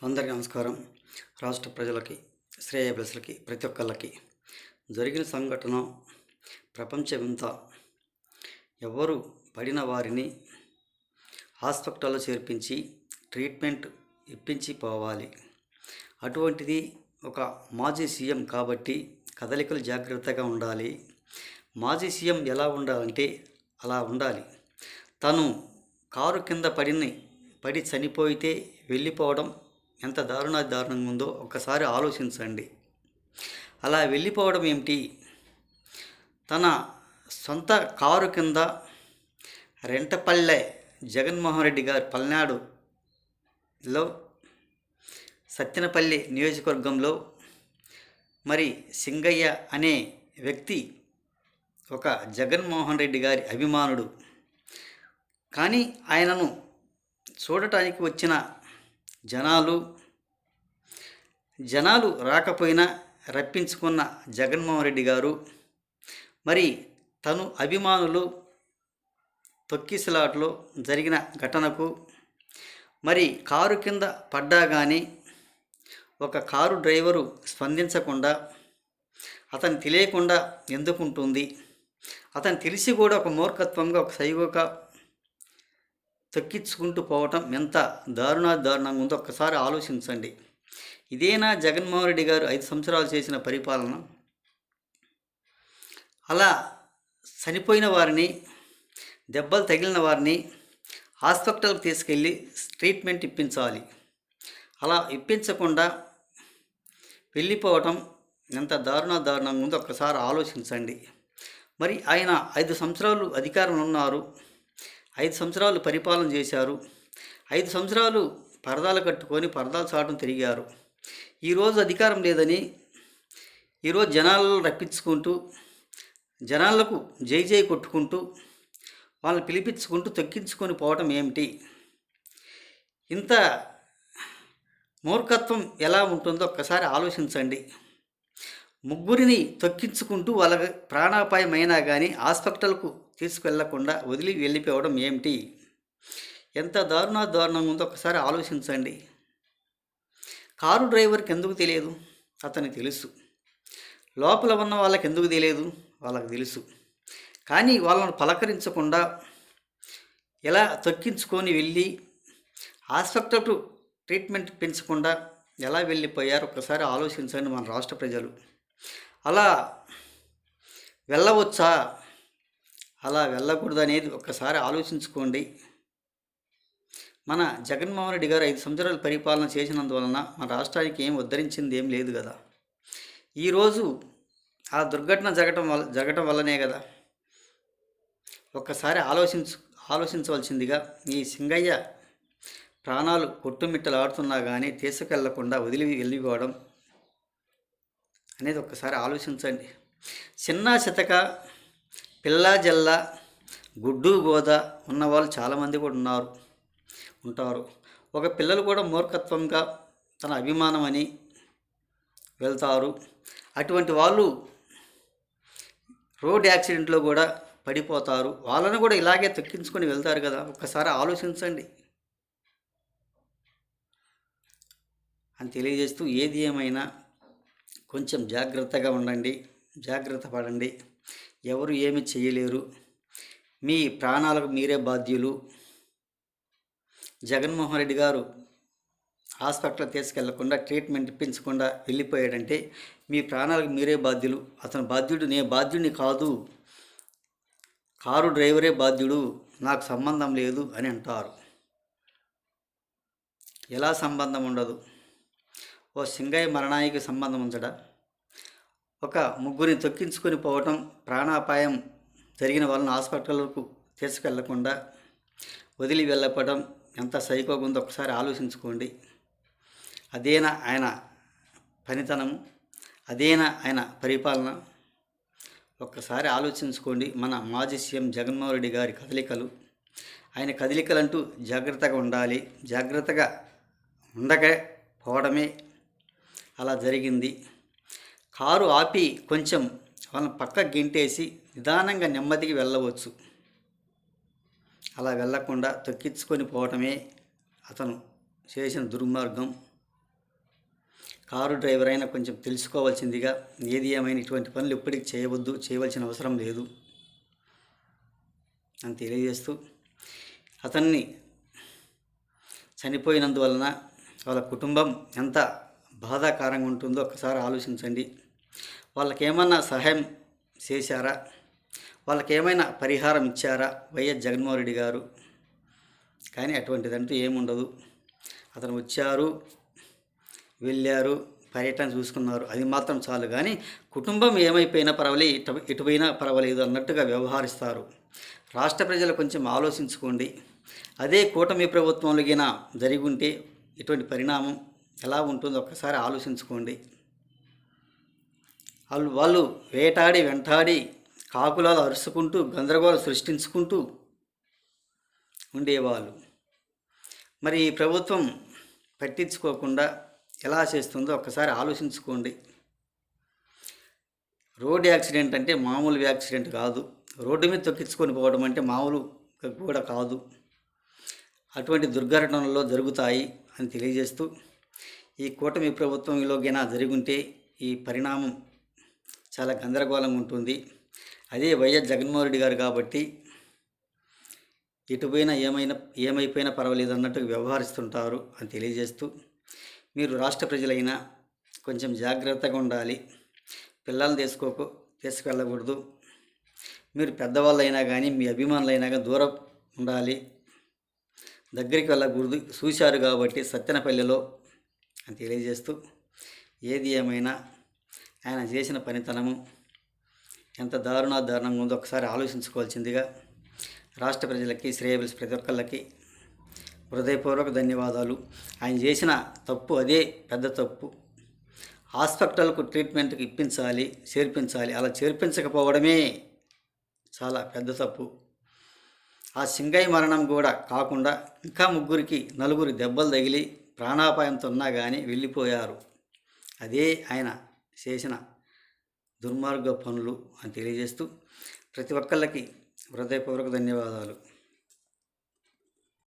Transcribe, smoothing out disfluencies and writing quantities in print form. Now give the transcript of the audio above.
అందరికీ నమస్కారం. రాష్ట్ర ప్రజలకి, శ్రేయోభిలాషులకి, ప్రతి ఒక్కళ్ళకి జరిగిన సంఘటన ప్రపంచమంతా ఎవరు పడిన వారిని హాస్పిటల్లో చేర్పించి ట్రీట్మెంట్ ఇప్పించి పోవాలి. అటువంటిది ఒక మాజీ సీఎం కాబట్టి కదలికలు జాగ్రత్తగా ఉండాలి. మాజీ సీఎం ఎలా ఉండాలంటే అలా ఉండాలి. తను కారు కింద పడి చనిపోయితే వెళ్ళిపోవడం ఎంత దారుణంగా ఉందో ఒక్కసారి ఆలోచించండి. అలా వెళ్ళిపోవడం ఏమిటి? తన సొంత కారు కింద రెంటపల్లె జగన్మోహన్ రెడ్డి గారు పల్నాడులో సత్తెనపల్లి నియోజకవర్గంలో మరి సింగయ్య అనే వ్యక్తి ఒక జగన్మోహన్ రెడ్డి గారి అభిమానుడు. కానీ ఆయనను చూడటానికి వచ్చిన జనాలు రాకపోయినా రప్పించుకున్న జగన్మోహన్ రెడ్డి గారు మరి తను అభిమానులు తొక్కిసలాట్లో జరిగిన ఘటనకు మరి కారు కింద పడ్డా కానీ ఒక కారు డ్రైవరు స్పందించకుండా అతను తెలియకుండా ఎందుకుంటుంది? అతను తెలిసి కూడా ఒక మూర్ఖత్వంగా ఒక సైగోగా తొక్కించుకుంటూ పోవటం ఎంత దారుణంగా ఉందో ఒక్కసారి ఆలోచించండి. ఇదేనా జగన్మోహన్ రెడ్డి గారు 5 సంవత్సరాలు చేసిన పరిపాలన? అలా చనిపోయిన వారిని, దెబ్బలు తగిలిన వారిని హాస్పిటల్కి తీసుకెళ్ళి ట్రీట్మెంట్ ఇప్పించాలి. అలా ఇప్పించకుండా వెళ్ళిపోవటం ఎంత దారుణంగా ఉందో ఒక్కసారి ఆలోచించండి. మరి ఆయన 5 సంవత్సరాలు అధికారంలో ఉన్నారు, 5 సంవత్సరాలు పరిపాలన చేశారు, 5 సంవత్సరాలు పరదాలు కట్టుకొని పరదాలు చాటును తిరిగారు. ఈరోజు అధికారం లేదని ఈరోజు జనాలను రప్పించుకుంటూ జనాలకు జై కొట్టుకుంటూ వాళ్ళని పిలిపించుకుంటూ తొక్కించుకొని పోవటం ఏమిటి? ఇంత మూర్ఖత్వం ఎలా ఉంటుందో ఒక్కసారి ఆలోచించండి. ముగ్గురిని తొక్కించుకుంటూ వాళ్ళ ప్రాణాపాయమైనా కానీ హాస్పిటల్కు తీసుకెళ్లకుండా వదిలి వెళ్ళిపోవడం ఏమిటి? ఎంత దారుణంగా ఉందో ఒకసారి ఆలోచించండి. కారు డ్రైవర్కి ఎందుకు తెలియదు? అతనికి తెలుసు. లోపల ఉన్న వాళ్ళకి ఎందుకు తెలియదు? వాళ్ళకి తెలుసు. కానీ వాళ్ళను పలకరించకుండా ఎలా తొక్కించుకొని వెళ్ళి హాస్పిటల్కు ట్రీట్మెంట్ పెంచకుండా ఎలా వెళ్ళిపోయారు? ఒకసారి ఆలోచించండి మన రాష్ట్ర ప్రజలు. అలా వెళ్ళవచ్చా? అలా వెళ్ళకూడదు అనేది ఒక్కసారి ఆలోచించుకోండి. మన జగన్మోహన్ రెడ్డి గారు 5 సంవత్సరాలు పరిపాలన చేసినందువలన మన రాష్ట్రానికి ఏం ఉద్ధరించింది ఏం లేదు కదా. ఈరోజు ఆ దుర్ఘటన జరగటం వల్లనే కదా. ఒక్కసారి ఆలోచించవలసిందిగా ఈ సింగయ్య ప్రాణాలు కొట్టుమిట్టలాడుతున్నా కానీ తీసుకెళ్లకుండా వెళ్ళిపోవడం అనేది ఒక్కసారి ఆలోచించండి. చిన్న చితక పిల్ల జల్ల గుడ్డు గోద ఉన్నవాళ్ళు చాలామంది కూడా ఉంటారు. ఒక పిల్లలు కూడా మూర్ఖత్వంగా తన అభిమానం అని వెళ్తారు. అటువంటి వాళ్ళు రోడ్ యాక్సిడెంట్లో కూడా పడిపోతారు. వాళ్ళను కూడా ఇలాగే తొక్కించుకొని వెళ్తారు కదా. ఒక్కసారి ఆలోచించండి అని తెలియజేస్తూ, ఏది ఏమైనా కొంచెం జాగ్రత్తగా ఉండండి, జాగ్రత్త పడండి. ఎవరు ఏమి చేయలేరు. మీ ప్రాణాలకు మీరే బాధ్యులు. జగన్మోహన్ రెడ్డి గారు హాస్పిటల్ తీసుకెళ్లకుండా ట్రీట్మెంట్ ఇప్పించకుండా వెళ్ళిపోయాడంటే మీ ప్రాణాలకు మీరే బాధ్యులు. అతను బాధ్యుడు, నేను బాధ్యుడిని కాదు, కారు డ్రైవరే బాధ్యుడు, నాకు సంబంధం లేదు అని అంటారు. ఎలా సంబంధం ఉండదు? ఓ సింగయ్య మరణానికి సంబంధం ఉంచడా? ఒక ముగ్గురిని తొక్కించుకొని పోవటం, ప్రాణాపాయం జరిగిన వాళ్ళని హాస్పిటల్కు తీసుకెళ్లకుండా వదిలి వెళ్ళపడం ఎంత సైకోగా ఉందో ఒకసారి ఆలోచించుకోండి. అదేనా ఆయన పనితనం? అదేనా ఆయన పరిపాలన? ఒక్కసారి ఆలోచించుకోండి. మన మాజీ సీఎం జగన్మోహన్ రెడ్డి గారి కదలికలు, ఆయన కదలికలంటూ జాగ్రత్తగా ఉండాలి. జాగ్రత్తగా ఉండకపోవడమే అలా జరిగింది. కారు ఆపి కొంచెం వాళ్ళని పక్క గింటేసి నిదానంగా నెమ్మదిగా వెళ్ళవచ్చు. అలా వెళ్ళకుండా తొక్కించుకొని పోవటమే అతను చేసిన దుర్మార్గం. కారు డ్రైవర్ అయినా కొంచెం తెలుసుకోవాల్సిందిగా, ఏది ఏమైనా ఇటువంటి పనులు ఎప్పటికీ చేయవద్దు, చేయవలసిన అవసరం లేదు అని తెలియజేస్తూ, అతన్ని చనిపోయినందువలన వాళ్ళ కుటుంబం ఎంత బాధాకరంగా ఉంటుందో ఒకసారి ఆలోచించండి. వాళ్ళకేమన్నా సహాయం చేశారా? వాళ్ళకేమైనా పరిహారం ఇచ్చారా వైఎస్ జగన్మోహన్ రెడ్డి గారు? కానీ అటువంటిదంటూ ఏముండదు. అతను వచ్చారు, వెళ్ళారు, పర్యటన చూసుకున్నారు, అది మాత్రం చాలు. కానీ కుటుంబం ఏమైపోయినా పర్వాలేదు, ఎటుపోయినా పర్వాలేదు అన్నట్టుగా వ్యవహరిస్తారు. రాష్ట్ర ప్రజలు కొంచెం ఆలోచించుకోండి. అదే కూటమి ప్రభుత్వంలో గిన జరిగి ఉంటే ఇటువంటి పరిణామం ఎలా ఉంటుందో ఒక్కసారి ఆలోచించుకోండి. వాళ్ళు వేటాడి వెంటాడి కాకులాలు అరుచుకుంటూ గందరగోళం సృష్టించుకుంటూ ఉండేవాళ్ళు. మరి ఈ ప్రభుత్వం పట్టించుకోకుండా ఎలా చేస్తుందో ఒక్కసారి ఆలోచించుకోండి. రోడ్ యాక్సిడెంట్ అంటే మామూలు యాక్సిడెంట్ కాదు. రోడ్డు మీద తొక్కించుకొని పోవడం అంటే మామూలు కూడా కాదు. అటువంటి దుర్ఘటనల్లో జరుగుతాయి అని తెలియజేస్తూ, ఈ కూటమి ప్రభుత్వంలోగైనా జరుగుంటే ఈ పరిణామం చాలా గందరగోళంగా ఉంటుంది. అదే వైఎస్ జగన్మోహన్ రెడ్డి గారు కాబట్టి ఎటుపోయినా ఏమైపోయినా పర్వాలేదు అన్నట్టుగా వ్యవహరిస్తుంటారు అని తెలియజేస్తూ, మీరు రాష్ట్ర ప్రజలైనా కొంచెం జాగ్రత్తగా ఉండాలి. పిల్లల్ని తీసుకెళ్ళకూడదు. మీరు పెద్దవాళ్ళైనా కానీ మీ అభిమానులైనా కానీ దూరం ఉండాలి, దగ్గరికి వెళ్ళకూడదు. చూశారు కాబట్టి సత్తెనపల్లిలో అని తెలియజేస్తూ, ఏది ఏమైనా ఆయన చేసిన పనితనము ఎంత దారుణంగా ఉందో ఒకసారి ఆలోచించుకోవాల్సిందిగా రాష్ట్ర ప్రజలకి, శ్రేయభిలాషి ప్రతి ఒక్కళ్ళకి హృదయపూర్వక ధన్యవాదాలు. ఆయన చేసిన తప్పు అదే పెద్ద తప్పు. హాస్పిటల్కు ట్రీట్మెంట్కి చేర్పించాలి. అలా చేర్పించకపోవడమే చాలా పెద్ద తప్పు. ఆ సింగయ్య మరణం కూడా కాకుండా ఇంకా నలుగురు దెబ్బలు తగిలి ప్రాణాపాయంతో ఉన్నా కానీ వెళ్ళిపోయారు. అదే ఆయన చేసిన దుర్మార్గ పనులు అని తెలియజేస్తూ, ప్రతి ఒక్కళ్ళకి హృదయపూర్వక ధన్యవాదాలు.